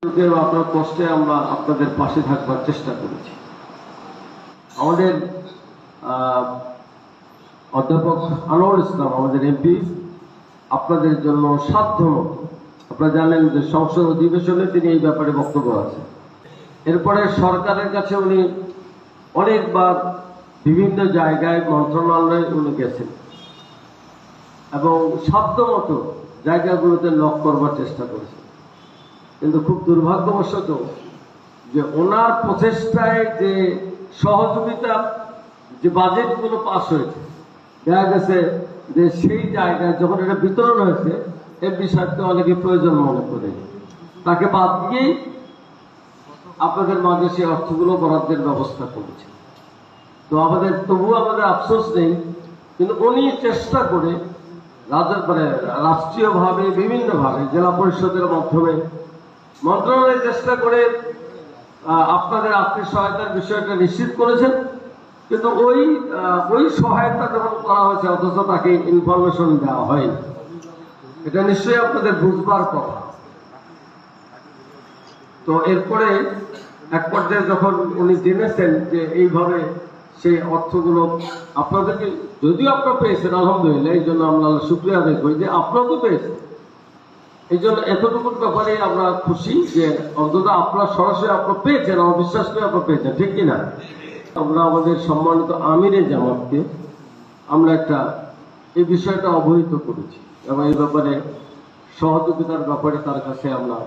আপনার কষ্টে আমরা আপনাদের পাশে থাকবার চেষ্টা করেছি। আমাদের অধ্যাপক আনোয়ার ইসলাম আমাদের এমপি আপনাদের জন্য সাধ্যমতো, আপনারা জানেন যে সংসদ অধিবেশনে তিনি এই ব্যাপারে বক্তব্য আছে। এরপরে সরকারের কাছে উনি অনেকবার বিভিন্ন জায়গায় মন্ত্রণালয়ে উনি গেছেন এবং সাধ্যমতো জায়গাগুলোতে লক করবার চেষ্টা করেছেন। কিন্তু খুব দুর্ভাগ্যবশত যে ওনার প্রচেষ্টায় যে সহযোগিতা যে বাজেটগুলো পাস হয়েছে, দেখা গেছে যে সেই জায়গায় যখন এটা বিতরণ হয়েছে এর বিষয়টা অনেকে প্রয়োজন মনে করে তাকে বাদ দিয়েই আপনাদের মাঝে সেই অর্থগুলো বরাদ্দের ব্যবস্থা করেছে। তো আমাদের তবুও আমাদের আফসোস নেই, কিন্তু উনি চেষ্টা করে রাষ্ট্রীয়ভাবে বিভিন্নভাবে জেলা পরিষদের মাধ্যমে মন্ত্রণালয় চেষ্টা করে আপনাদের আর্থিক সহায়তার বিষয়টা নিশ্চিত করেছেন। কিন্তু ওই সহায়তা যখন করা হয়েছে অথচ তাকে ইনফরমেশন দেওয়া হয়নি, এটা নিশ্চয়ই আপনাদের বুঝবার কথা। তো এরপরে এক পর্যায়ে যখন উনি জেনেছেন যে এইভাবে সেই অর্থগুলো আপনাদেরকে, যদিও আপনারা পেয়েছেন আলহামদুলিল্লাহ, এই জন্য আমরা শুকরিয়া আদায় করি যে আপনারা তো পেয়েছেন। এই জন্য এতটুকুর ব্যাপারে আমরা খুশি যে অন্তত আপনারা সরাসরি আপনারা পেয়েছেন, আমার বিশ্বাস করে আপনারা পেয়েছেন, ঠিক কিনা? আমরা আমাদের সম্মানিত আমিরে জামাতকে আমরা এই বিষয়টা অবহিত করেছি এবং এই ব্যাপারে সহযোগিতার ব্যাপারে তার কাছে আমরা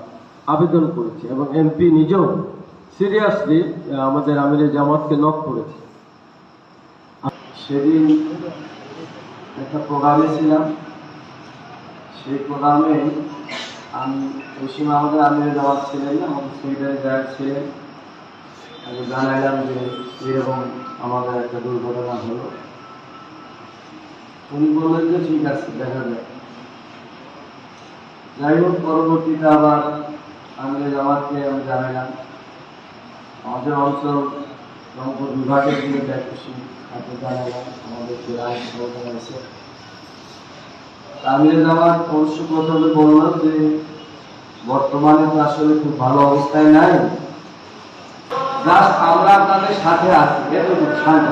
আবেদন করেছি এবং এমপি নিজেও সিরিয়াসলি আমাদের আমিরে জামাতকে নক করেছে। সেদিন একটা প্রোগ্রামে ছিলাম, সেই প্রোগ্রামে আমি ওই সময় আমাদের আমিরে জামাত ছিলেন না, আমাদের সেক্রেটারি জায়গা ছিলেন। আমি জানাইলাম যে এরকম আমাদের একটা দুর্ঘটনা হলো। উনি বললেন যে ঠিক আছে, দেখা যায়। যাই হোক, পরবর্তীতে আবার আমিরে জামাতকে আমি জানাইলাম আমাদের অঞ্চল রংপুর বিভাগের যে দায়িত্বশীল তাকে জানাইলাম, আমাদের যে আইন সরকার আছে। আমিরে জামাত অবশ্য প্রথমে বলল যে বর্তমানে তো আসলে খুব ভালো অবস্থায় নাই, জাস্ট আমরা আপনাদের সাথে আছি, এটুকু শান্ত,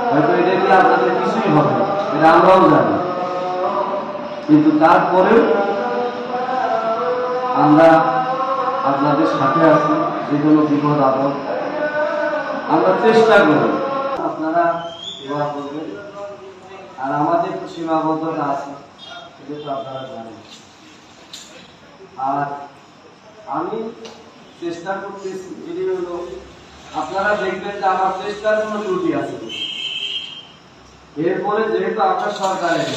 হয়তো এটা কি আপনাদের কিছুই হবে এটা আমরাও জানি, কিন্তু তারপরেও আমরা আপনাদের সাথে আছি। যে কোনো বিপদ আপদ আমরা চেষ্টা করি, আপনারা দোয়া করবেন। আর আমাদের তো সীমাবদ্ধতা আছে, এটা তো আপনারা জানেন। আর আমি চেষ্টা করতেছি, এটি হলো আপনারা দেখবেন যে আমার চেষ্টার কোনো ত্রুটি আছে। এরপরে যেহেতু আপনার সরকারের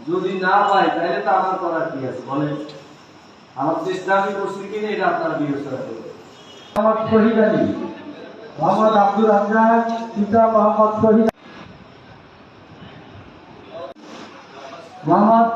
যদি না পাই তাহলে তো আমার করার কি আছে বলেন? আমার চেষ্টা আমি করছি কিনা এটা আপনারা বিবেচনা করবেন। মোহাম্মদ শহীদ আলী, মোহাম্মদ আব্দুল রাজ্জাক, পিতা মোহাম্মদ শহীদ, মোহাম্মদ